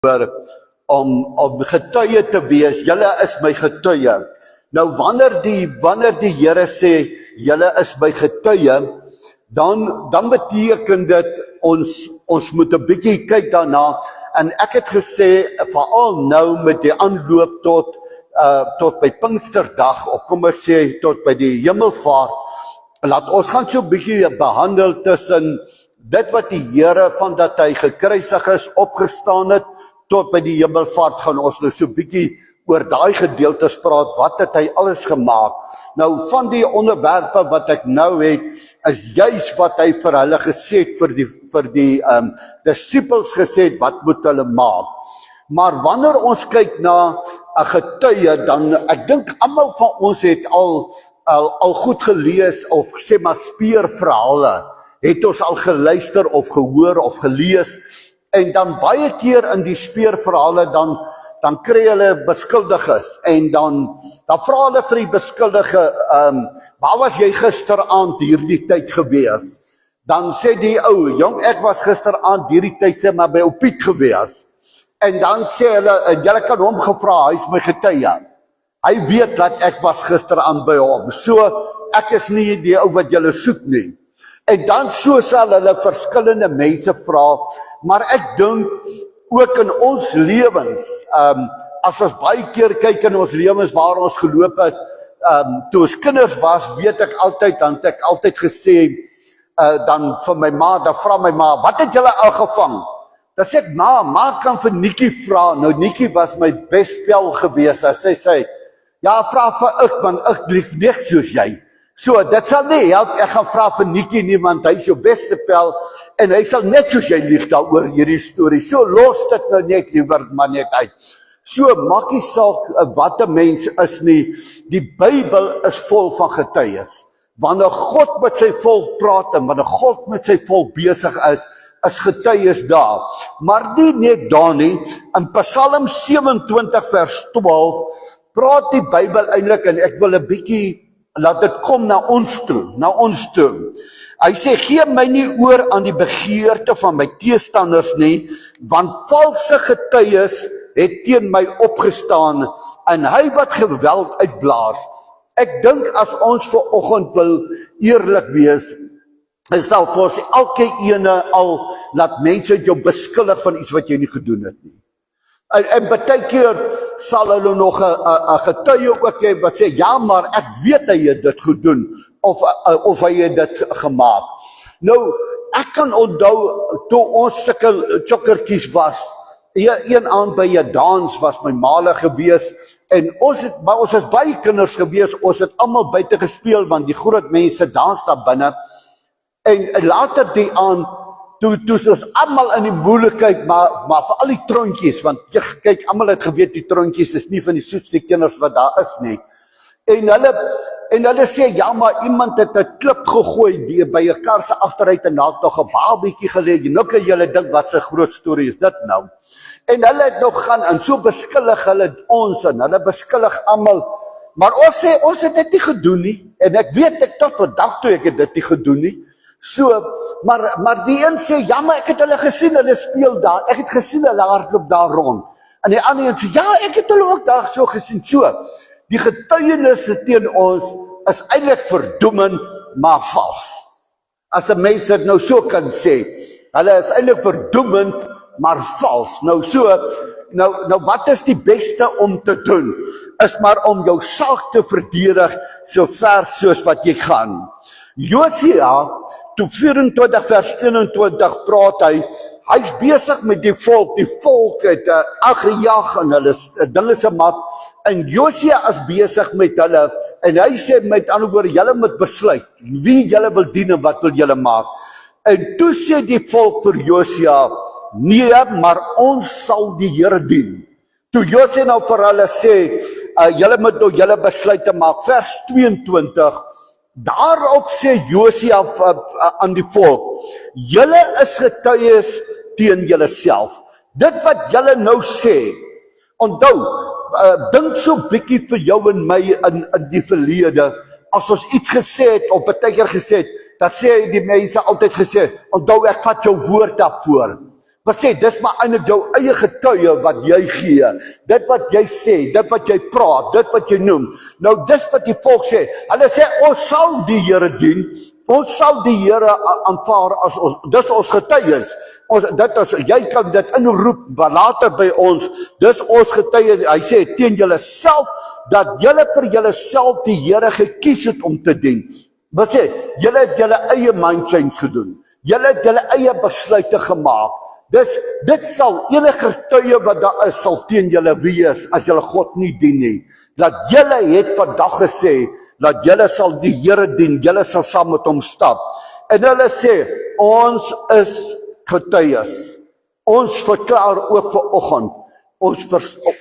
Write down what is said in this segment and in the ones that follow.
om getuie te wees. Julle is my getuie. Nou wanneer die Here sê julle is my getuie, dan beteken dit ons moet 'n bietjie kyk daarna. En ek het gesê veral nou met die aanloop tot by Pinksterdag, of kom ek sê tot by die Hemelvaart, laat ons gaan so 'n bietjie behandel tussen dit wat die Here van dat hy gekruisig is, opgestaan het, tot by die Hemelvaart gaan ons nou so 'n bietjie oor daai gedeeltes praat, wat het hy alles gemaak. Nou van die onderwerpe wat ek nou het, is juis wat hy vir hulle gesê het, vir die disippels gesê het, wat moet hulle maak. Maar wanneer ons kyk na 'n getuie, dan ek dink almal van ons het al goed gelees, of sê maar speurverhale, het ons al geluister of gehoor of gelees, en dan baie keer in die speurverhale dan kry hulle beskuldiges, en dan vra hulle vir die beskuldige, waar was jy gisteraand hierdie tyd gewees? Dan sê die ou, jong, ek was gisteraand hierdie tyd sê maar by ou Piet gewees. En dan sê hulle, julle kan hom gevra, hy is my getuie. Hy weet dat ek was gisteraand by hom, so ek is nie die ou wat julle soek nie. En dan so sal hulle verskillende mense vra, maar ek dink ook in ons lewens, as ons baie keer kyk in ons lewens waar ons geloop het, toe ons kinders was, weet ek altyd, dan het ek altyd gesê, dan vir my ma, dan vra my ma, wat het julle al gevang? Dan sê ek, ma kan vir Nikkie vra. Nou Nikkie was my bestpel gewees, as sy sê, ja, vra vir ek, want ek lief net soos jy. So, dit sal nie help, ek gaan vra vir Nikkie nie, want hy is jou beste pel, en hy sal net soos jy lieg daaroor hierdie storie. So, los dit nou net liewer maar net uit. So, maak nie saak wat 'n mens is nie, die Bybel is vol van getuies. Wanneer God met sy volk praat, en wanneer God met sy volk besig is getuies daar. Maar nie net daar nie, in Psalm 27 vers 12, praat die Bybel eintlik, en ek wil 'n bietjie laat dit kom na ons toe. Hy sê, gee my nie oor aan die begeerte van my teestanders nie, want valse getuies het teen my opgestaan, en hy wat geweld uitblaas. Ek dink as ons vanoggend wil eerlik wees, is daar vir ons elke ene al laat mense jou beskuldig van iets wat jy nie gedoen het nie. En baie keer sal hulle nog 'n getuie ook hê wat sê, ja, maar ek weet hy het dit gedoen, of hy het dit gemaak. Nou, ek kan onthou, toe ons sulke chokkertjies was, een aand by 'n dans was my maale gewees, en ons is baie kinders gewees, ons het almal buite gespeel, want die groot mense dans daar binne, en later die aand, toe ons almal in die moeilikheid, maar vir al die trontjies, want kyk, almal het geweet, die trontjies is nie van die soetste kinders wat daar is nie. En hulle sê, ja, maar iemand het 'n klip gegooi by 'n kar se agteruit, en daar het nog 'n babietjie gelê. Nou kan julle dink wat 'n groot storie is dit nou. En hulle het nog gaan, en so beskuldig hulle ons, en hulle beskuldig almal. Maar ons sê, ons het dit nie gedoen nie, en ek weet ek tot vandag toe ek het dit nie gedoen nie. So, maar die een sê, ja, maar ek het hulle gesien, hulle speel daar, ek het gesien hulle hardloop daar rond. En die ander een sê, ja, ek het hulle ook daar so gesien. So, die getuienisse teen ons is eintlik verdoemend, maar vals. As 'n mens dit nou so kan sê, hulle is eintlik verdoemend, maar vals. Nou wat is die beste om te doen? Is maar om jou saak te verdedig, so ver soos wat jy gaan. Josia, toe 24 vers 21 praat hy's besig met die volk het aangejaag en hulle dinge se mat, en Josia is besig met hulle, en hy sê met ander woorde, julle moet besluit, wie julle wil dien en wat wil julle maak. En toe sê die volk vir Josia, nee, maar ons sal die Here dien. Toe Josia nou vir hulle sê, julle moet nou julle besluite maak, vers 22, daarop sê Josia aan die volk, julle is getuies teen julle self. Dit wat julle nou sê, onthou, dink so bietjie vir jou en my in die verlede, as ons iets gesê het, of partykeer gesê het, dan sê die mense altyd gesê, onthou ek vat jou woord daarvoor. Wat sê, dis maar eintlik jou eie getuie wat jy gee, dit wat jy sê, dit wat jy praat, dit wat jy noem. Nou dis wat die volk sê, hulle sê, ons sal die Here dien, ons sal die Here aanvaar as ons, dis ons getuies, jy kan dit inroep, maar later by ons, dis ons getuie, hy sê, teen julle self, dat julle vir julle self die Here gekies het om te dien. Wat sê, julle het julle eie mind change gedoen, julle het julle eie besluite gemaak, dit sal enige getuie wat daar is, sal teen julle wees, as julle God nie dien nie. Dat julle het vandag gesê, dat julle sal die Here dien, julle sal saam met hom stap. En hulle sê, ons is getuies. Ons verklaar ook vanoggend,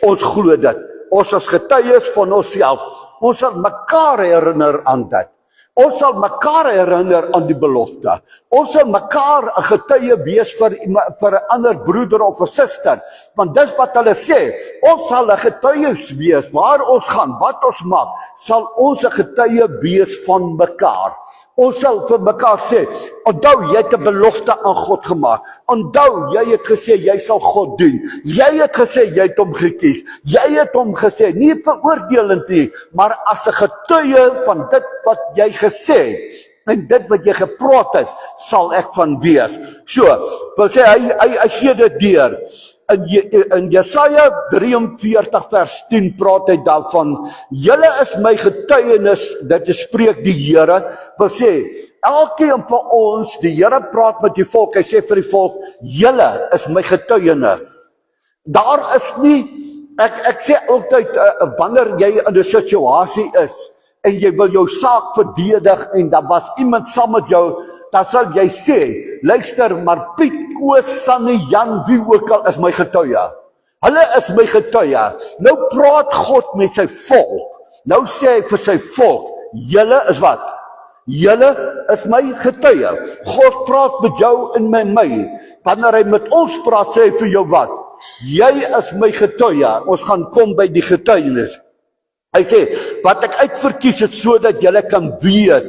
ons glo dit. Ons is getuies van onsself. Ons sal mekaar herinner aan dit. Ons sal mekaar herinner aan die belofte. Ons sal mekaar 'n getuie wees vir 'n ander broeder of 'n suster. Want dis wat hulle sê. Ons sal 'n getuie wees waar ons gaan, wat ons maak, sal ons 'n getuie wees van mekaar. Ons sal vir mekaar sê, onthou, jy het 'n belofte aan God gemaak. Onthou, jy het gesê jy sal God dien. Jy het gesê jy het hom gekies. Jy het hom gesê, nie veroordelend nie, maar as 'n getuie van dit wat jy gesê en dit wat jy gepraat het, sal ek van wees. So, wil sê, hy gee dit deur. In Jesaja 43 vers 10 praat hy daarvan, julle is my getuienis, dit spreek die Here, wil sê, elkeen van ons, die Here praat met die volk, hy sê vir die volk, julle is my getuienis. Daar is nie, ek sê altyd, wanneer jy in 'n situasie is, en jy wil jou saak verdedig, en daar was iemand saam met jou, dan sal jy sê, luister, maar Piet, Koos, Sanne, Jan, wie ook al is my getuie. Hulle is my getuie. Nou praat God met sy volk. Nou sê hy vir sy volk, julle is wat? Julle is my getuie. God praat met jou en met my. Wanneer hy met ons praat, sê hy vir jou wat? Jy is my getuie. Ons gaan kom by die getuienis. Hy sê, wat ek uitverkies het, sodat julle kan weet,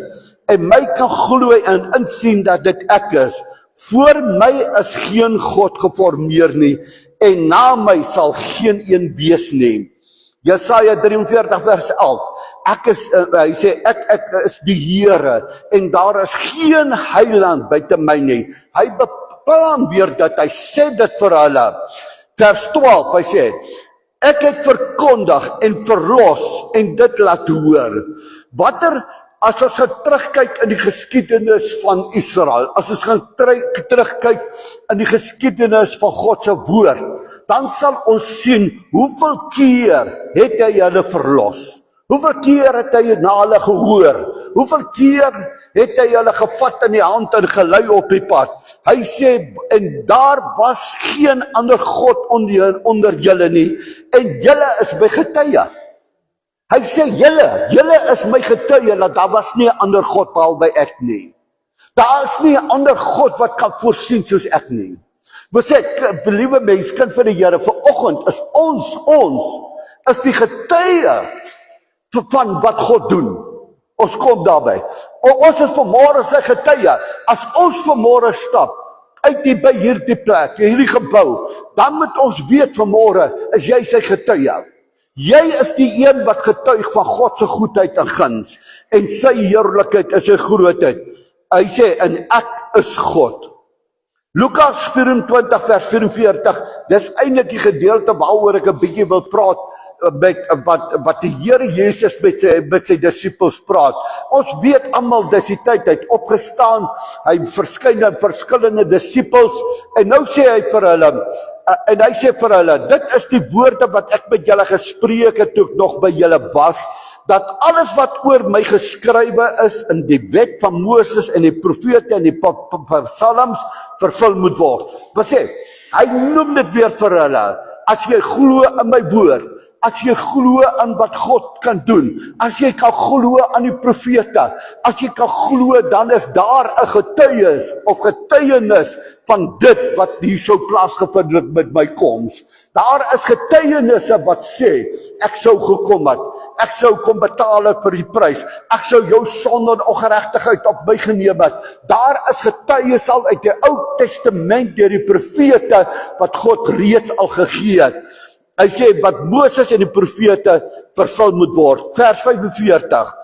en my kan glo en insien dat dit ek is. Voor my is geen God geformeer nie, en na my sal geen een wees nie. Jesaja 43 vers 11, hy sê, ek is die Here, en daar is geen heiland buite my nie. Hy beplan weer dat hy sê dit vir hulle. Vers 12, hy sê, ek het verkondig en verlos en dit laat hoor. As ons gaan terugkyk in die geskiedenis van Israel, as ons gaan terugkyk in die geskiedenis van God se woord, dan sal ons sien, hoeveel keer het hy hulle verlos? Hoeveel keer het hy na hulle gehoor? Hoeveel keer het hy hulle gevat in die hand en gelei op die pad? Hy sê, en daar was geen ander God onder julle nie, en julle is my getuie. Hy sê, julle is my getuie, dat daar was nie 'n ander God behalwe ek nie. Daar is nie 'n ander God wat kan voorsien soos ek nie. We sê, liewe mens, kind van die Here, vanoggend is ons is die getuie van wat God doen. Ons kom daarby. Ons is vanmôre sy getuie. As ons vanmôre stap uit by hierdie plek, hierdie gebou, dan moet ons weet vanmôre is jy sy getuie. Jy is die een wat getuig van God se goedheid en guns en sy heerlikheid en sy grootheid. Hy sê, en ek is God. Lukas 24 vers 44, dis eintlik die gedeelte waaroor ek 'n bietjie wil praat, met wat die Here Jesus met sy disippels praat. Ons weet almal, dis die tyd, hy het opgestaan, hy verskyn aan verskillende disippels, en nou sê hy vir hulle, dit is die woorde wat ek met julle gespreek het toe ek nog by julle was, dat alles wat oor my geskrywe is in die wet van Moses en die profete en die psalms vervul moet word. Wat sê? Hy noem dit weer vir hulle, as jy glo in my woord, as jy glo aan wat God kan doen, as jy kan glo aan die profete, as jy kan glo, dan is daar 'n getuienis van dit wat hier sou plaasgevind het met my koms. Daar is getuienisse wat sê, ek sou gekom het, ek sou kom betaal het vir die prys, ek sou jou sonde en ongeregtigheid op my geneem het. Daar is getuies al uit die Ou Testament deur die profete wat God reeds al gegee het. Hy sê wat Moses en die profete vervul moet word. Vers 45.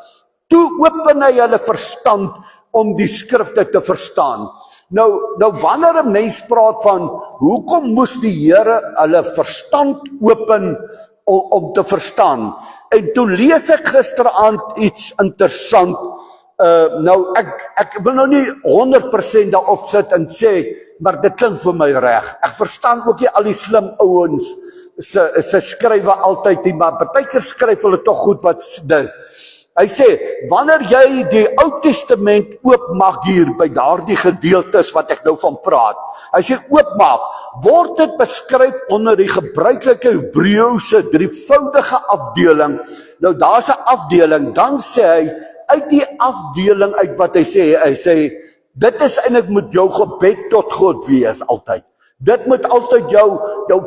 Toe open hy hulle verstand om die skrifte te verstaan. Nou wanneer 'n mens praat van hoekom moes die Here hulle verstand open om te verstaan? En toe lees ek gisteraand iets interessant. Ek wil nou nie 100% daarop sit en sê, maar dit klink vir my reg. Ek verstaan ook nie al die slim ouens se skrywe altyd nie, maar partykeer skryf hulle tog goed wat dit. Hy sê, wanneer jy die Ou Testament oopmaak hier by daardie gedeeltes wat ek nou van praat, as jy oopmaak, word dit beskryf onder die gebruikelike Hebreëse drievoudige afdeling. Nou daar's 'n afdeling, dan sê hy, uit die afdeling uit wat hy sê, dit is eintlik moet jou gebed tot God wees altyd. Dit moet altyd jou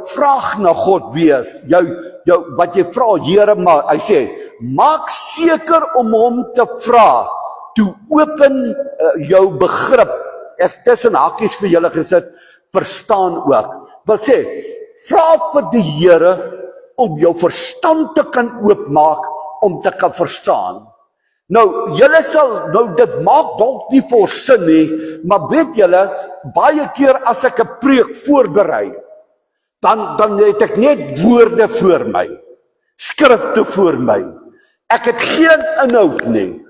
vraag na God wees. Jou wat jy vra, Here, maar hy sê, maak seker om hom te vra. Toe open jou begrip. Ek tussen hakies vir julle gesit, verstaan ook. Wil sê, vra vir die Here om jou verstand te kan oopmaak om te kan verstaan. Nou, julle sal, dit maak dalk nie vir sin nie, maar weet julle, baie keer as ek 'n preek voorberei, dan het ek net woorde voor my, skrifte voor my. Ek het geen inhoud nie,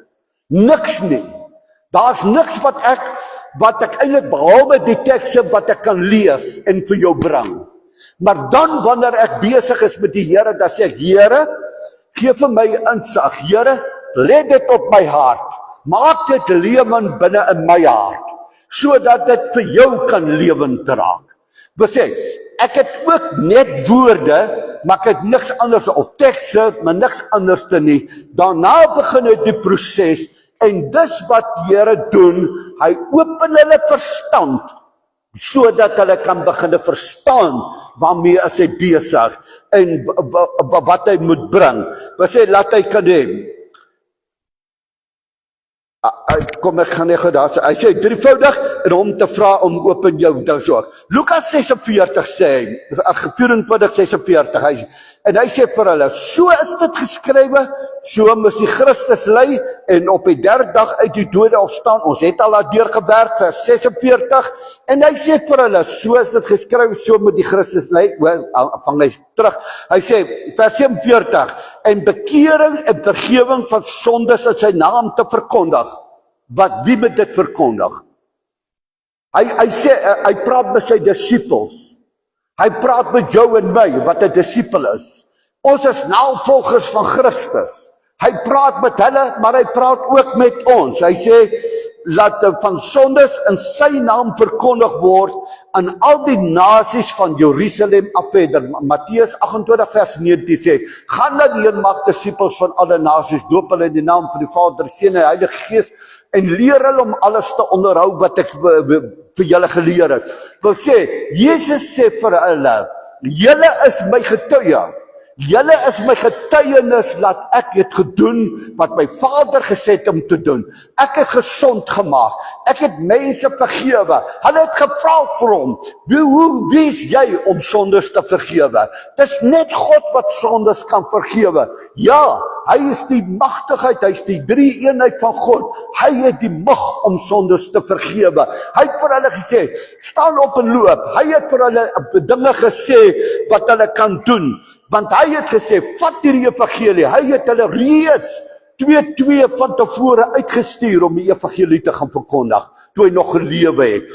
niks nie. Daar's niks wat ek eintlik behalwe die tekste wat ek kan lees en vir jou bring. Maar dan wanneer ek besig is met die Here, dan sê ek, Here, gee vir my insig, Here, let dit op my hart, maak dit lewend binne in my hart, sodat dit vir jou kan lewend raak. Wat sê, ek het ook net woorde, maar ek het niks anders, of tekste, maar niks anders te nie. Daarna begin hy die proses, en dis wat die Here doen, hy open hulle verstand, sodat hulle kan begin verstaan, waarmee is hy besig, en wat hy moet bring. Wat sê, laat hy kan hê, kom ek gaan nie goed daar sê, hy sê drievoudig en hom te vra om open jou dan so. Lukas 46 sê, 24:46, en hy sê vir hulle, so is dit geskrywe, so moes die Christus ly en op die derde dag uit die dode opstaan. Ons het al daardeur gewerk, vers 46, en hy sê vir hulle, so is dit geskrywe, so moet die Christus ly, vang hy terug, hy sê, vers 47, en bekering en vergewing van sondes in sy naam te verkondig. Wie moet dit verkondig? Hy sê, hy praat met sy disippels. Hy praat met jou en my, wat 'n disipel is. Ons is navolgers van Christus. Hy praat met hulle, maar hy praat ook met ons. Hy sê, laat van sondes in sy naam verkondig word aan al die nasies van Jerusalem af verder. Matteus 28 vers 19 sê, gaan dan heen, maak disippels van alle nasies, doop hulle in die naam van die Vader, Seun en Heilige Gees, en leer hulle om alles te onderhou wat ek vir julle geleer het. Wil sê, Jesus sê vir hulle, julle is my getuie. Julle is my getuienis dat ek het gedoen wat my Vader gesê het om te doen. Ek het gesond gemaak. Ek het mense vergewe. Hulle het gevra vir hom, wie is jy om sondes te vergewe? Dis net God wat sondes kan vergewe. Ja, hy is die magtigheid, hy is die drie-eenheid van God. Hy het die mag om sondes te vergewe. Hy het vir hulle gesê, staan op en loop. Hy het vir hulle dinge gesê wat hulle kan doen. Want hy het gesê, vat hierdie evangelie, hy het hulle reeds 2 van tevore uitgestuur om die evangelie te gaan verkondig, toe hy nog gelewe het.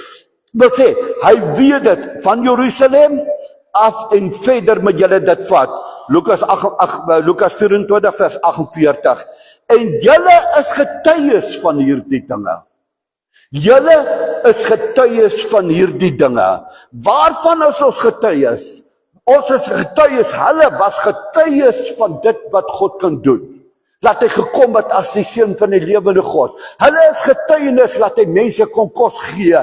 Wil sê, hy weet dit, van Jerusalem af en verder moet julle dit vat. Lukas 24 vers 48. En julle is getuies van hierdie dinge. Julle is getuies van hierdie dinge. Waarvan is ons getuies? Ons is getuies, hulle was getuies van dit wat God kan doen. Laat hy gekom het as die seun van die lewende God. Hulle is getuienis, laat hy mense kon kos gee.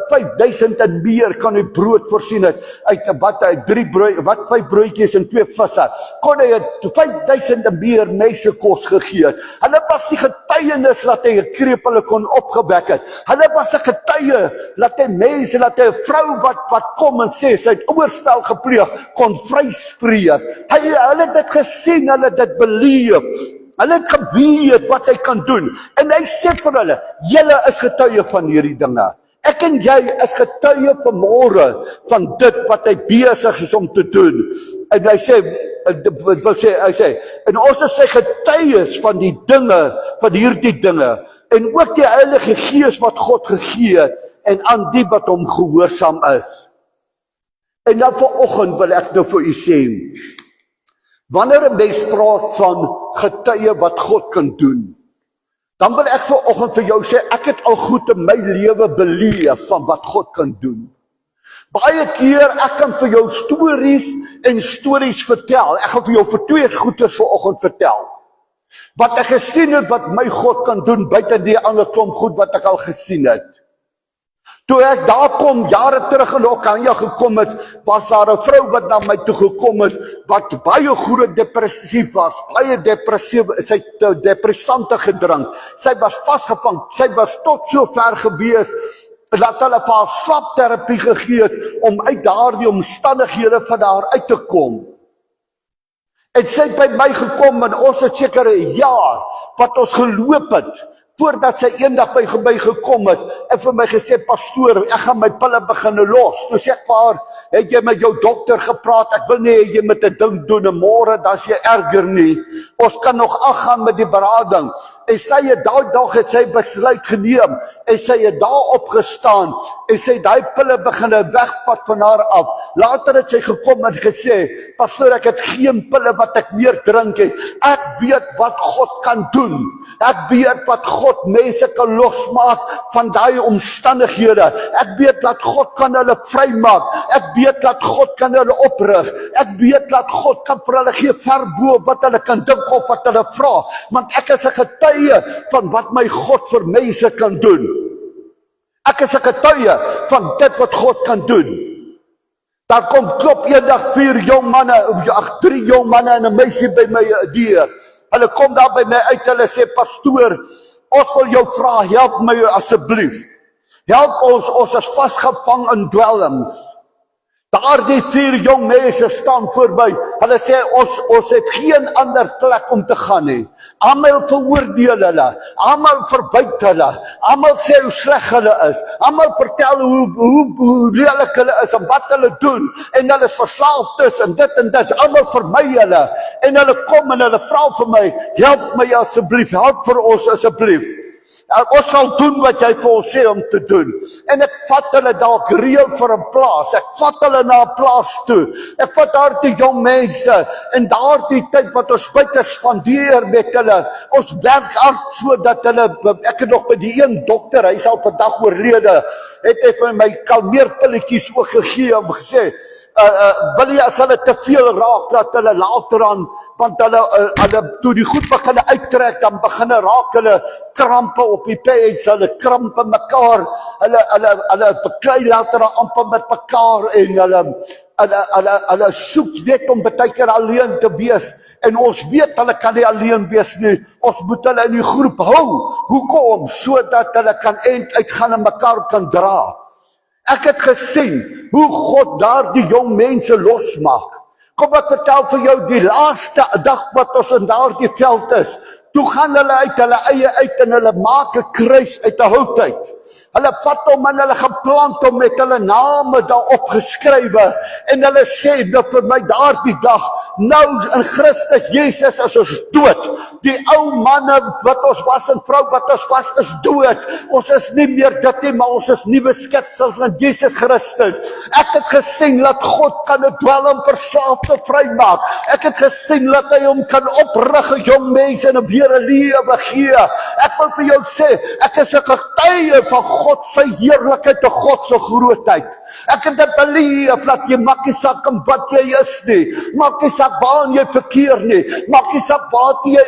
5000 en meer kan hy brood voorsien het, uit wat hy 5 broodjies en 2 visse. Kon hy 5000 en meer mense kos gegee het. Hulle was die getuienis, laat hy 'n krepele kon opgewek het. Hulle was 'n getuie, laat hy mense, laat hy 'n vrou wat kom en sê, sy het oorspel gepleeg, kon vryspreek. Hulle het dit gesien, hulle het dit beleef. Hulle het geweet wat hy kan doen. En hy sê vir hulle, julle is getuie van hierdie dinge. Ek en jy is getuie vanmôre van dit wat hy besig is om te doen. En hy sê, en ons is sy getuies van die dinge, van hierdie dinge. En ook die Heilige Gees wat God gegee het, en aan die wat hom gehoorsaam is. En dan vanoggend wil ek nou vir u sê, wanneer 'n mens praat van getuie wat God kan doen, dan wil ek vanoggend vir jou sê, ek het al goed in my lewe beleef van wat God kan doen. Baie keer, ek kan vir jou stories vertel. Ek gaan vir jou vir 2 goeders vanoggend vertel. Wat ek gesien het, wat my God kan doen, buite die ander klomp goed wat ek al gesien het. Toe ek daar kom, jare terug in Okanja gekom het, was daar 'n vrou wat na my toe gekom het, wat baie groot depressief was, baie depressief, sy het depressante gedrink, sy was vasgevang, sy was tot so ver gewees, dat hulle vir haar slaapterapie gegee het, om uit daardie omstandighede van haar uit te kom. En sy het by my gekom, en ons het seker 'n jaar, wat ons geloop het, voordat sy eendag by my gekom het, en vir my gesê, pastoor, ek gaan my pille begin los. Toe sê ek vir haar, het jy met jou dokter gepraat, ek wil nie jy met 'n ding doen, en môre, dan is jy erger nie. Ons kan nog aangaan met die berading. En sy het daai dag het sy besluit geneem, en sy het daar opgestaan, en sy het daai pille begin wegvat van haar af. Later het sy gekom en gesê, pastoor, ek het geen pille wat ek meer drink het. Ek weet wat God kan doen. Ek weet wat God mense kan losmaak van daai omstandighede. Ek weet dat God kan hulle vrymaak. Ek weet dat God kan hulle oprig. Ek weet dat God kan vir hulle gee ver bo wat hulle kan dink of wat hulle vra. Want ek is 'n getuie van wat my God vir mense kan doen. Ek is 'n getuie van dit wat God kan doen. Daar kom klop eendag 3 jong manne en 'n meisie by my deur. Hulle kom daar by my uit, hulle sê, pastoor, ons wil jou vra, help my asseblief. Help ons is vasgevang in dwelms. Daardie 4 jong mense staan voor my. Hulle sê, ons het geen ander plek om te gaan nie. Almal veroordeel hulle, almal verbuit hulle, almal sê hoe sleg hulle is, almal vertel hoe lelik hulle is en wat hulle doen, en hulle is verslaafdes en dit, almal vermy hulle, en hulle kom en hulle vra vir my, help my asseblief, help vir ons asseblief. Ons sal doen wat jy vir ons sê om te doen. En ek vat hulle dalk reël vir 'n plaas. Ek vat hulle na 'n plaas toe. Ek vat daardie jong mense in daardie tyd wat ons buite spandeer met hulle. Ons werk hard sodat hulle, ek het nog by die een dokter, hy is al vandag oorlede, het hy vir my kalmeerpilletjies ook gegee om gesê, wil jy as hulle te veel raak, laat hulle later aan, want hulle toe die goed begin uittrek, dan begin raak hulle krampe op die pads, hulle krampe mekaar, hulle beklei later amper met mekaar, en hulle soek net om baie keer alleen te wees, en ons weet hulle kan nie alleen wees nie, ons moet hulle in die groep hou. Hoekom? Sodat hulle kan uitgaan en mekaar kan dra. Ek het gesien hoe God daardie jong mense losmaak. Kom ek vertel vir jou, die laaste dag wat ons in daardie veld is, toe gaan hulle uit hulle eie uit en hulle maak 'n kruis uit 'n hout uit. Hulle vat hom en hulle geplant hom met hulle name daarop geskrywe, en hulle sê dat vir my daardie dag, nou in Christus Jesus is ons dood. Die ou manne wat ons was en vrou wat ons was is dood. Ons is nie meer dit nie, maar ons is nuwe skepsels in Jesus Christus. Ek het gesien dat God kan 'n dwelm verslaafde vrymaak. Ek het gesien dat hy hom kan oprig, 'n jong mens en 'n weer 'n lewe gee. Ek wil vir jou sê, ek is 'n getuie van God se heerlikheid en God se grootheid. Ek het dit beleef dat jy maak nie saak om wat jy is nie, maak nie saak waar jy verkeer nie, maak nie saak waar jy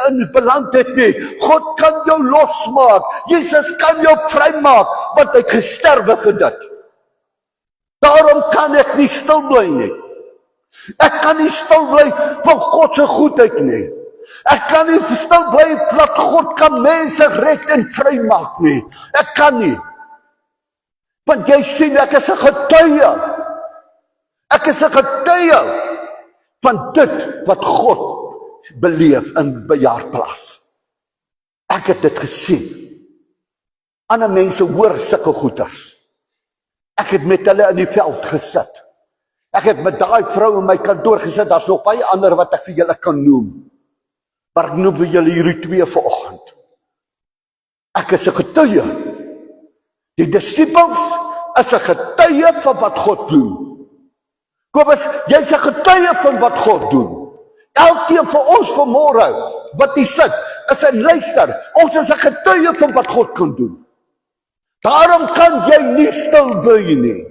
in beland het nie. God kan jou losmaak. Jesus kan jou vrymaak, want hy het gesterwe vir dit. Daarom kan ek nie stil bly nie. Ek kan nie stil bly van God se goedheid nie. Ek kan nie stil bly dat God kan mense red en vrymaak nie. Ek kan nie. Want jy sien, ek is 'n getuie. Ek is 'n getuie van dit wat God beleef in bejaardplaas. Ek het dit gesien. Ander mense hoor sulke goeters. Ek het met hulle in die veld gesit. Ek het met daai vrou in my kantoor gesit. Daar's nog baie ander wat ek vir julle kan noem. Maar ek noem vir julle hierdie twee vanoggend. Ek is 'n getuie. Die disippels is 'n getuie van wat God doen. Kobus, jy's 'n getuie van wat God doen. Elkeen van ons vanmôre wat hier sit, is 'n luister. Ons is 'n getuie van wat God kan doen. Daarom kan jy nie stil bly nie.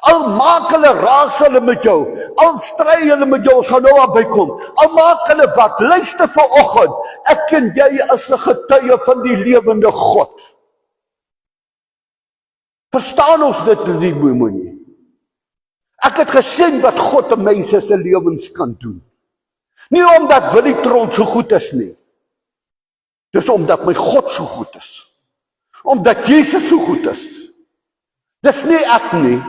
Al maak hulle raaksel met jou, al stry hulle met jou, ons gaan nou aan bykom. Al maak hulle wat, luister vanoggend, ek en jy is 'n getuie van die lewende God. Verstaan ons dit nie, moenie? Ek het gesien wat God in mense se lewens kan doen. Nie omdat Willie Tron so goed is nie. Dis omdat my God so goed is. Omdat Jesus so goed is. Dis nie ek nie.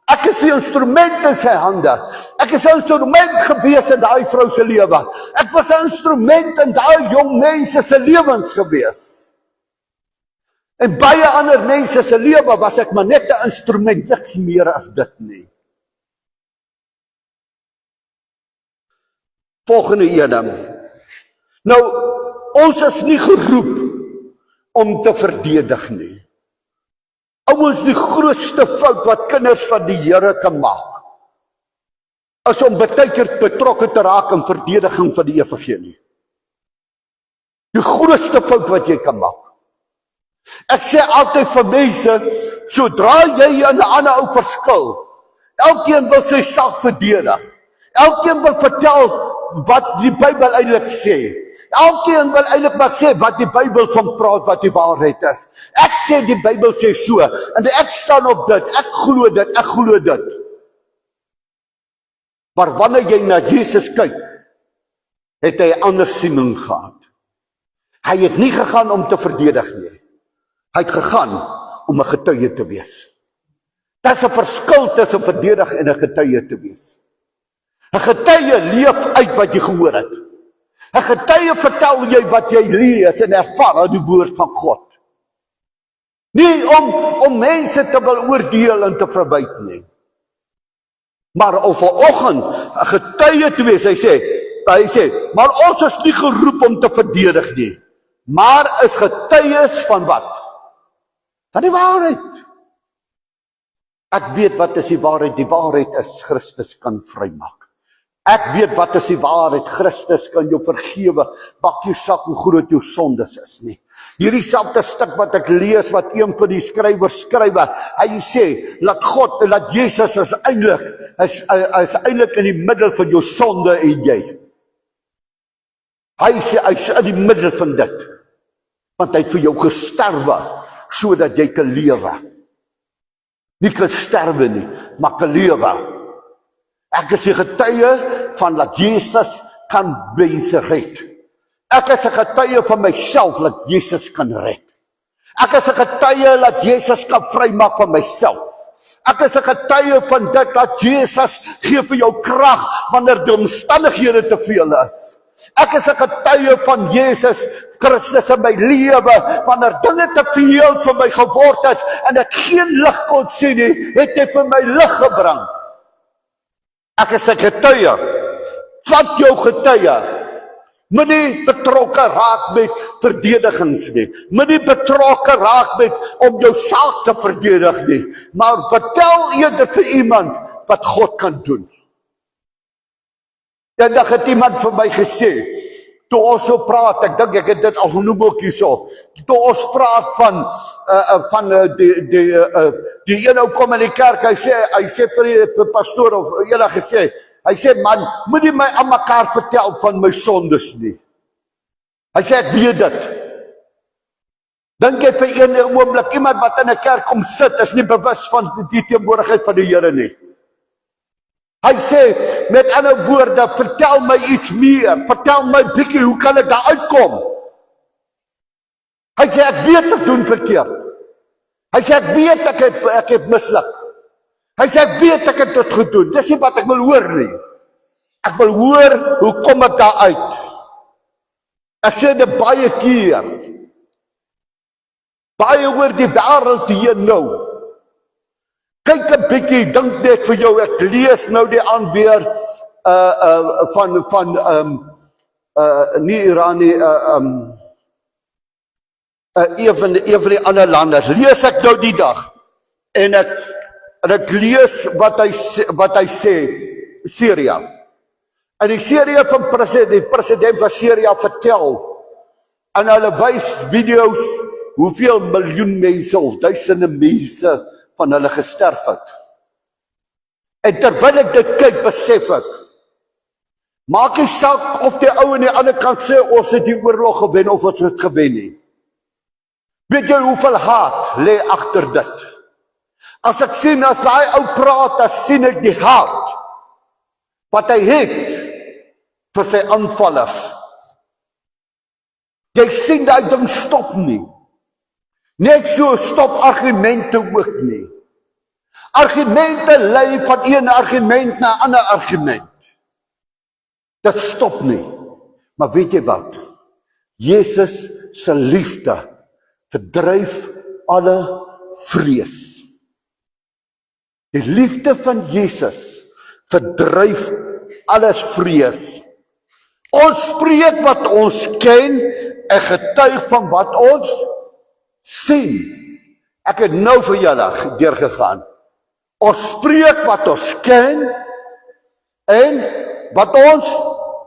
Ek is die instrument in sy hande. Ek is 'n instrument gewees in daai vrou se lewe. Ek was 'n instrument in daai jong mense se lewens gewees. En baie ander mense se lewe was ek maar net 'n instrument, niks meer as dit nie. Volgende ene. Nou, ons is nie geroep om te verdedig nie. Ouens, die grootste fout wat kinders van die Here kan maak, is om baie keer betrokke te raak in verdediging van die evangelie. Die grootste fout wat jy kan maak. Ek sê altyd vir mense, sodra jy in 'n ander ou verskil, elkeen wil sy saak verdedig. Elkeen wil vertel wat die Bybel eintlik sê. Elkeen wil eintlik maar sê wat die Bybel van praat, wat die waarheid is. Ek sê die Bybel sê so, en ek staan op dit, ek glo dit. Maar wanneer jy na Jesus kyk, het hy 'n ander siening gehad. Hy het nie gegaan om te verdedig nie. Hy het gegaan om 'n getuie te wees. Daar's 'n verskil tussen verdedig en 'n getuie te wees. 'n Getuie leef uit wat jy gehoor het. 'n Getuie vertel jy wat jy lees en ervaar uit die woord van God. Nie om mense te wil oordeel en te verwyt nie. Maar om vanoggend 'n getuie te wees, hy sê, maar ons is nie geroep om te verdedig nie, maar is getuies van wat? Van die waarheid. Ek weet wat is die waarheid. Die waarheid is Christus kan vrymaak. Ek weet wat is die waarheid. Christus kan jou vergewe. Maak jou saak hoe groot jou sondes is nie. Hierdie selfde stuk wat ek lees, wat een van die skrywers skryf, hy sê, laat Jesus is eintlik in die middel van jou sonde en jy. Hy sê, hy is in die middel van dit. Want hy het vir jou gesterwe, sodat jy kan lewe. Nie kan sterwe nie, maar kan lewe. Ek is 'n getuie van dat Jesus kan mense red. Ek is 'n getuie van myself dat Jesus kan red. Ek is 'n getuie dat Jesus kan vrymaak van myself. Ek is 'n getuie van dit dat Jesus gee vir jou krag wanneer die omstandighede te veel is. Ek is 'n getuie van Jesus Christus in my lewe, wanneer dinge te veel vir my geword het en ek geen lig kon sien nie, het hy vir my lig gebring. Ek is 'n getuie. Vat jou getuie. Moenie betrokke raak met verdedigings nie. Moenie betrokke raak met om jou saak te verdedig nie. Maar vertel eerder vir iemand wat God kan doen. Eendag het iemand vir my gesê, toe ons so praat, ek dink ek het dit al genoem ook hierso, toe ons praat van die een ou kom in die kerk, hy sê vir die pastoor of julle gesê, hy sê, man, moet nie my aan mekaar vertel van my sondes nie. Hy sê, ek weet dit. Dink jy vir een oomblik, iemand wat in 'n kerk kom sit, is nie bewus van die teenwoordigheid van die Here nie. Hy sê, met ander woorde, vertel my iets meer, vertel my bietjie, hoe kan ek daar uitkom? Hy sê, ek weet ek doen verkeerd. Hy sê, ek weet ek het misluk. Hy sê, ek weet ek het dit gedoen. Dis nie wat ek wil hoor nie. Ek wil hoor, hoe kom ek daar uit? Ek sê dit baie keer. Baie oor die wêreld hier nou. Kyk 'n bietjie, dink net vir jou, ek lees nou die aand weer nie Iran nie, een van die ander lande, lees ek nou die dag, en ek lees wat hy sê, Syria. En die Syria van die president van Syria vertel, en hulle wys video's, hoeveel miljoen mense of duisende mense van hulle gesterf het. En terwyl ek dit kyk, besef ek, maak nie saak of die ou aan die ander kant sê, ons het die oorlog gewen of ons het gewen nie. Weet jy hoeveel haat lê agter dit? As ek sien, as daai ou praat, dan sien ek die haat wat hy het vir sy aanvallers. Jy sien dat ding stop nie. Net so stop argumente ook nie. Argumente lei van een argument na 'n ander argument. Dit stop nie. Maar weet jy wat? Jesus se liefde verdryf alle vrees. Die liefde van Jesus verdryf alles vrees. Ons spreek wat ons ken en getuig van wat ons sien. Ek het nou vir julle deurgegaan. Ons spreek wat ons ken en wat ons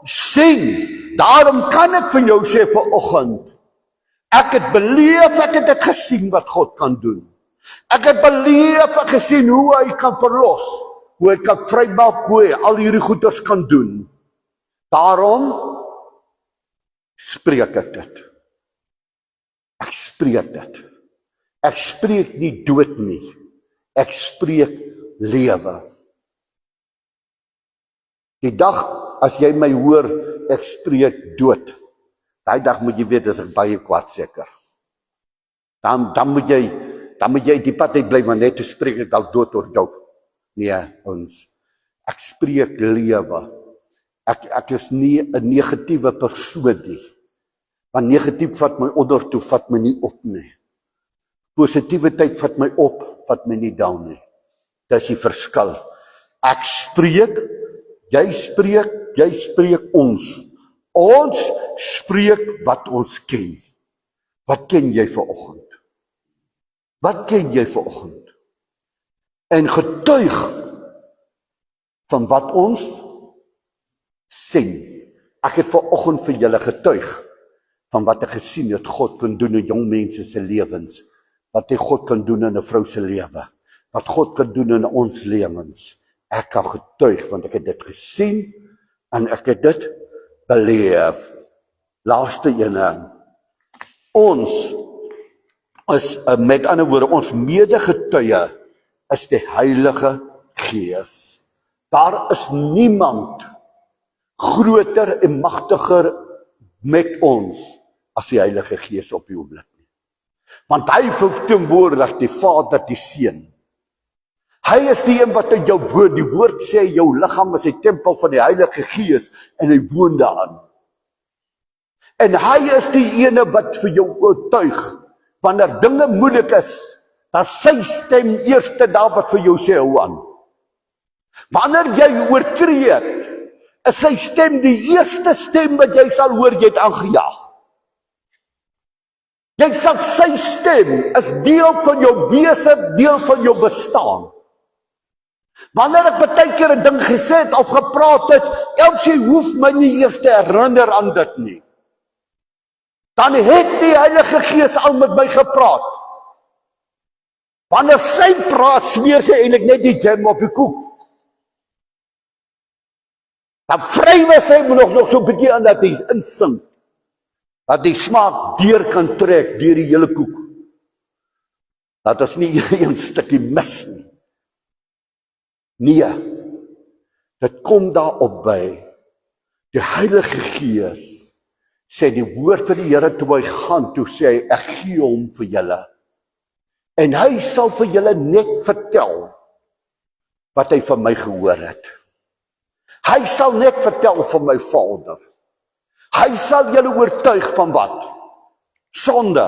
sien. Daarom kan ek vir jou sê vanoggend, ek het beleef, ek het dit gesien wat God kan doen. Ek het beleef, ek gesien hoe hy kan verlos, hoe hy kan vrymaak, hoe hy al hierdie goeders kan doen. Daarom spreek ek dit. Ek spreek dit. Ek spreek nie dood nie. Ek spreek lewe. Die dag as jy my hoor, ek spreek dood. Daai dag moet jy weet, is ek baie kwaad seker. Dan moet jy die pad uit bly, want net te spreek ek dalk dood oor jou. Nee, ons. Ek spreek lewe. Ek is nie 'n negatiewe persoon nie. Want negatief vat my onder toe, vat my nie op nie. Positiwiteit vat my op, vat my nie down nie. Dis die verskil. Ek spreek, jy spreek ons. Ons spreek wat ons ken. Wat ken jy vanoggend? Wat ken jy vanoggend? En getuig van wat ons sien. Ek het vanoggend vir julle getuig van wat ek gesien het God kan doen in jong mense se lewens. Wat hy God kan doen in 'n vrou se lewe. Wat God kan doen in ons lewens. Ek kan getuig want ek het dit gesien en ek het dit beleef. Laaste ene. Ons is, met ander woorde, ons medegetuie is die Heilige Gees. Daar is niemand groter en magtiger met ons as die Heilige Gees op die oomblik nie. Want hy verteenwoordig die Vader, die Seun. Hy is die een wat in jou woon. Die woord sê jou liggaam is die tempel van die Heilige Gees en hy woon daarin. En hy is die ene wat vir jou oortuig. Wanneer dinge moeilik is, dan sy stem eerste daar wat vir jou sê hou aan. Wanneer jy oortree het, is sy stem die eerste stem wat jy sal hoor, jy het aangejaag. Jy sal sy stem is deel van jou wese, deel van jou bestaan. Wanneer ek baie keer 'n ding gesê het of gepraat het, Elsie hoef my nie eers te herinner aan dit nie. dan het die Heilige Gees al met my gepraat. Wanneer sy praat, smeer sy eintlik net die jam op die koek. Dan vrywe sy nog so 'n bietjie aan dat hy insink, dat die smaak deur kan trek, deur die hele koek. Dat ons nie een stukkie mis nie. Nee, dit kom daarop by, die Heilige Gees sê die woord van die Here toe hy gaan, toe sê hy, ek gee hom vir julle. En hy sal vir julle net vertel wat hy van my gehoor het. Hy sal net vertel van my Vader. Hy sal julle oortuig van wat? Sonde,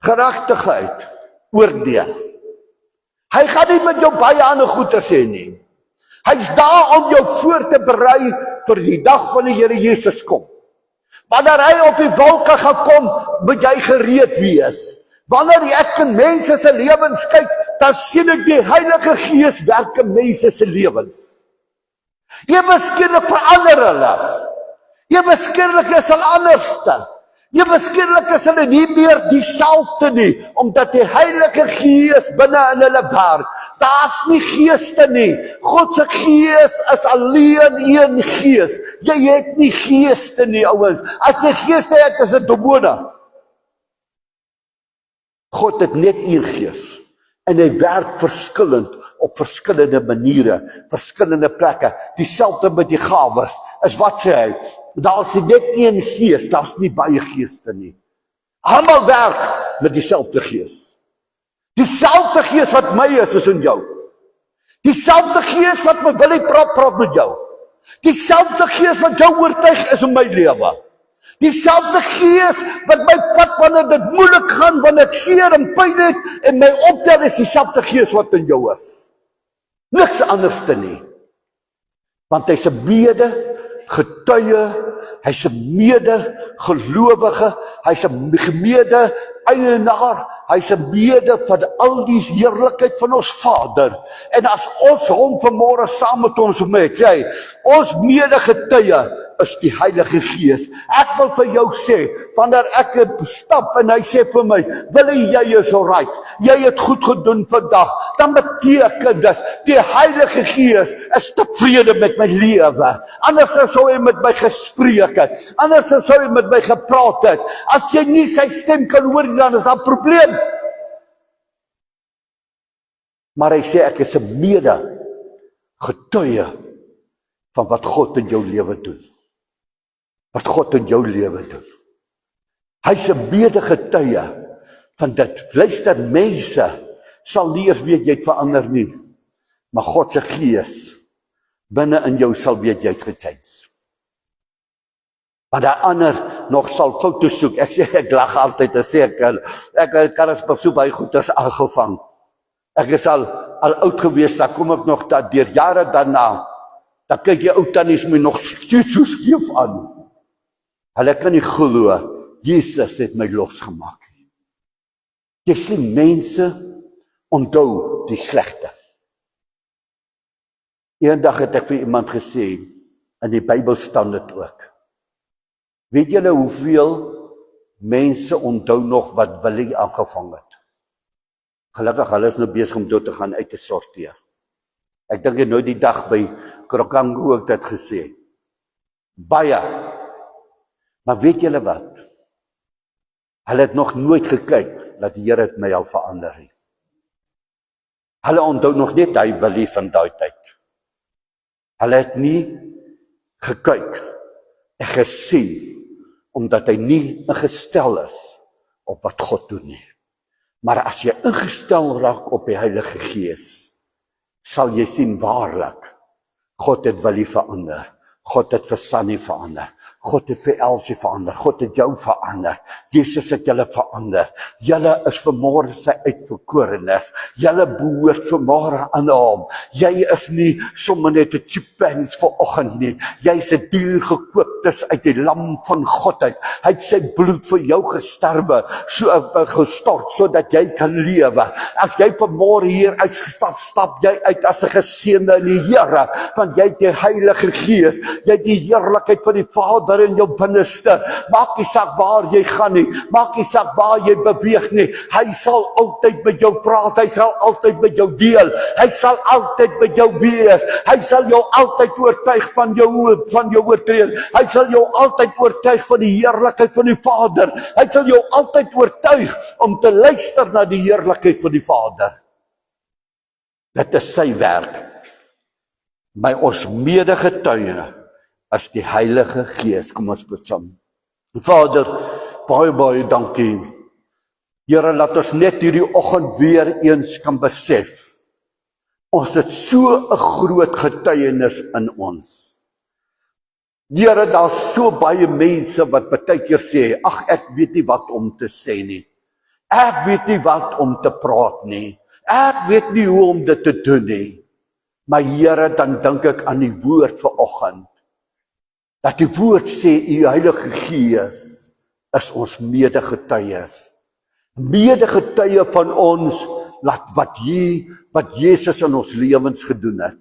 geregtigheid, oordeel. Hy gaan nie met jou baie ander goeie sê nie. Hy's daar om jou voor te berei vir die dag van die Here Jesus kom. Wanneer hy op die wolke gaan kom, moet jy gereed wees. Wanneer ek in mense se lewens kyk, dan sien ek die Heilige Gees werk in mense se lewens. Ewe skielik verander hulle. Ewe skielik is hulle anderste. Ewe skielik is hulle nie meer dieselfde nie, omdat die Heilige Gees binne in hulle werk. Daar's nie geeste nie. God se Gees is alleen een Gees. Jy het nie geeste nie, ouens. As jy geeste het, is dit demone. God het net een Gees. En hy werk verskillend op verskillende maniere, verskillende plekke. Dieselfde met die gawes. Is wat sê hy? Daar's net een Gees, daar's nie baie geeste nie. Almal werk met dieselfde Gees. Dieselfde Gees wat my is in jou. Dieselfde Gees wat my wil praat met jou. Dieselfde Gees wat jou oortuig is in my lewe. Dieselfde Gees wat my vat wanneer dit moeilik gaan, wanneer ek seer en pyn het, en my optel is dieselfde Gees wat in jou is. Niks anders te nie. Want hy's 'n mede getuie, hy's 'n mede gelowige, hy's 'n mede eienaar, hy's 'n mede van al die heerlikheid van ons Vader. En as ons hom vanmôre saam met ons met, sê, ons mede getuie is die Heilige Gees. Ek wil vir jou sê, wanneer ek stap en hy sê vir my, Willie, jy is alright, jy het goed gedoen vandag, dan beteken dit, die Heilige Gees is tevrede met my lewe. Anders sou hy met my gespreek het, anders sou hy met my gepraat het. As jy nie sy stem kan hoor, dan is daar 'n probleem. Maar hy sê, ek is 'n mede getuie van wat God in jou lewe doen. Wat God in jou lewe doen. Hy's 'n mede getuie van dit. Luister, mense sal nie eers weet jy het verander nie, maar God se Gees binne in jou sal weet jy het gechange. Maar die ander nog sal foto's soek. Ek sê, ek lag altyd en sê ek kan as so baie goeders aangevang. Ek is al oud gewees, dan kom ek nog deur jare daarna, dan kyk jy ou tannies my nog so skief aan. Hulle kan nie glo, Jesus het my losgemaak. Jy sien, mense onthou die slegte. Eendag het ek vir iemand gesê, in die Bybel staan dit ook. Weet julle hoeveel mense onthou nog wat Willie aangevang het? Gelukkig, hulle is nou besig om dit te gaan uit te sorteer. Ek dink jy nou die dag by Krokango ook dit gesê. Baie. Maar weet julle wat? Hulle het nog nooit gekyk dat die Here het my al verander het. Hulle onthou nog net hy Willie van daai tyd. Hulle het nie gekyk en gesien, omdat hy nie ingestel is op wat God doen nie. Maar as jy ingestel raak op die Heilige Gees, sal jy sien waarlik, God het Willie verander. God het vir Sunny verander. God het vir Elsie verander. God het jou verander. Jesus het julle verander. Julle is vanmôre sy uitverkorenes. Julle behoort vanmôre aan hom. Jy is nie sommer net 'n chipens vanoggend nie. Jy's 'n dier gekooptes uit die lam van God uit. Hy het sy bloed vir jou gestort sodat jy kan lewe. As jy vanmôre hier uitstap, stap jy uit as 'n geseënde in die Here, want jy het die Heilige Gees. Jy het die heerlikheid van die Vader in jou binneste. Maak nie saak waar jy gaan nie, maak nie saak waar jy beweeg nie. Hy sal altyd met jou praat, hy sal altyd met jou deel, hy sal altyd met jou wees, hy sal jou altyd oortuig van jou oortrede, hy sal jou altyd oortuig van die heerlikheid van die Vader, hy sal jou altyd oortuig om te luister na die heerlikheid van die Vader. Dit is sy werk. By ons medegetuie as die Heilige Gees. Kom ons bid saam. Vader, baie dankie. Here, laat ons net hierdie oggend weer eens kan besef. Ons het so 'n groot getuienis in ons. Here, daar's so baie mense wat baie keer sê, ag, ek weet nie wat om te sê nie. Ek weet nie wat om te praat nie. Ek weet nie hoe om dit te doen nie. Maar Here, dan dink ek aan die woord vanoggend. Dat die woord sê, u Heilige Gees is ons medegetuies. Medegetuie van ons, wat Jesus in ons lewens gedoen het.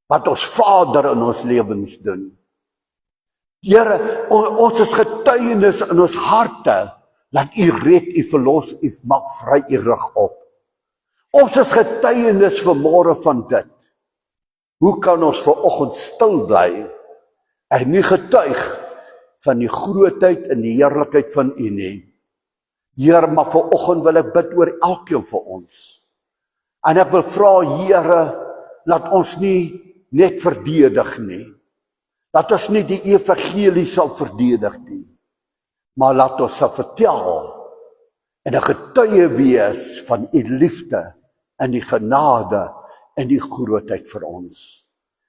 Wat ons Vader in ons lewens doen. Here, ons is getuienis in ons harte, dat u red, u verlos, u maak vry, u rig op. Ons is getuienis vanmôre van dit. Hoe kan ons vanoggend stil bly en nie getuig van die grootheid en die heerlikheid van u nie? Here, maar vanoggend wil ek bid oor elkeen van ons. En ek wil vra, Here, laat ons nie net verdedig nie. Laat ons nie die evangelie sal verdedig nie. Maar laat ons sal vertel en 'n getuie wees van u liefde en die genade en die grootheid vir ons.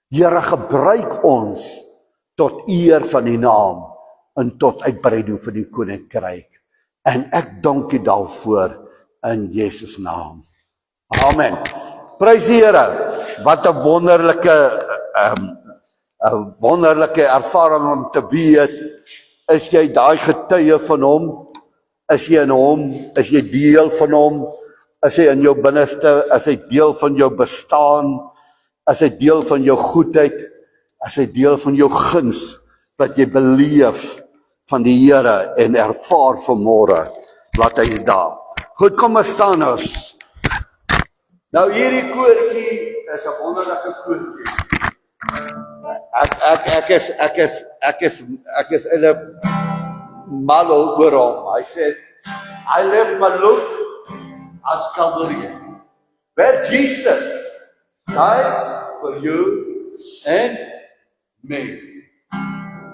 Here, gebruik ons tot eer van die naam en tot uitbreiding van die koninkryk. En ek dank u daarvoor in Jesus naam. Amen. Prys die Here. Wat 'n wonderlike ervaring om te weet, is jy daai getuie van hom? Is jy in hom? Is jy deel van hom? Is hy in jou binneste? Is hy deel van jou bestaan? Is hy deel van jou goedheid? Is hy deel van jou guns wat jy beleef van die Here en ervaar vanmôre? Laat hy daar. Goed, kom ons staan ons. Nou hierdie koortjie is 'n wonderlike koortjie. Ek is eintlik mal oor hom. Hy sê, I left my loot at Calvary, where Jesus died for you and me.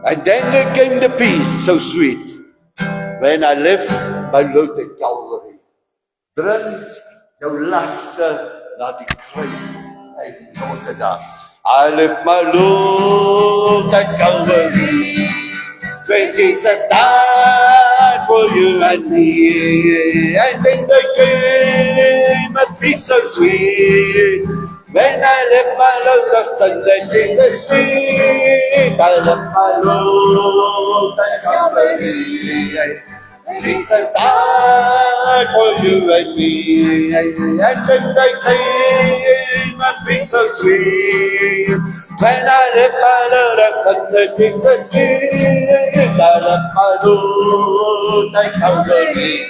And then there came the peace so sweet when I left my load at Calvary. Bring jou laste na die kruis en los dit daar. I left my load at Calvary when Jesus died for you and me. And then there came a peace so sweet when I left my load of sin that Jesus free. I left my load at Calvary. Jesus died for you and me. And then I came a peace so sweet when I left my load of sin that Jesus free. I left my load at Calvary.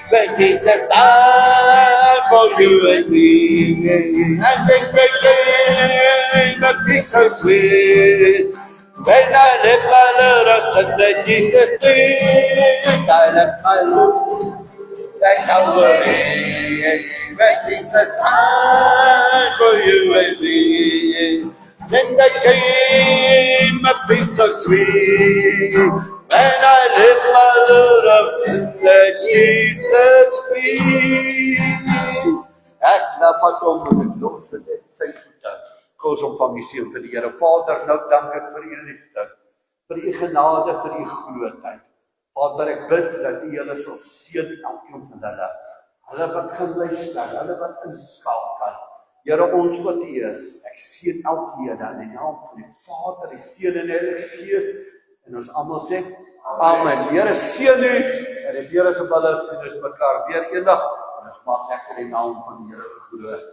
When Jesus died for you and me, and then they came a peace so sweet. When I left my load of sin that Jesus did, I left my load at Calvary. When Jesus died for you and me, then they came a peace so sweet. When I left my load of sin that Jesus free. Ek nou vat hom met die los en dit sy voete. Kom ons ontvang die seën van die Here. Vader, nou dank ek vir u liefde, vir u genade, vir u grootheid. Vader, ek bid dat u julle sal seën elkeen van hulle. Hulle wat gaan luister, hulle wat inskakel. Here, ons wat u is, ek seën elkeen in die naam van die Vader, die Seun en die Heilige Gees. En ons almal sê, amen. Die Here seën u, en die Here se wille sien ons mekaar weer eendag, en ons maak lekker die naam van die Here groot.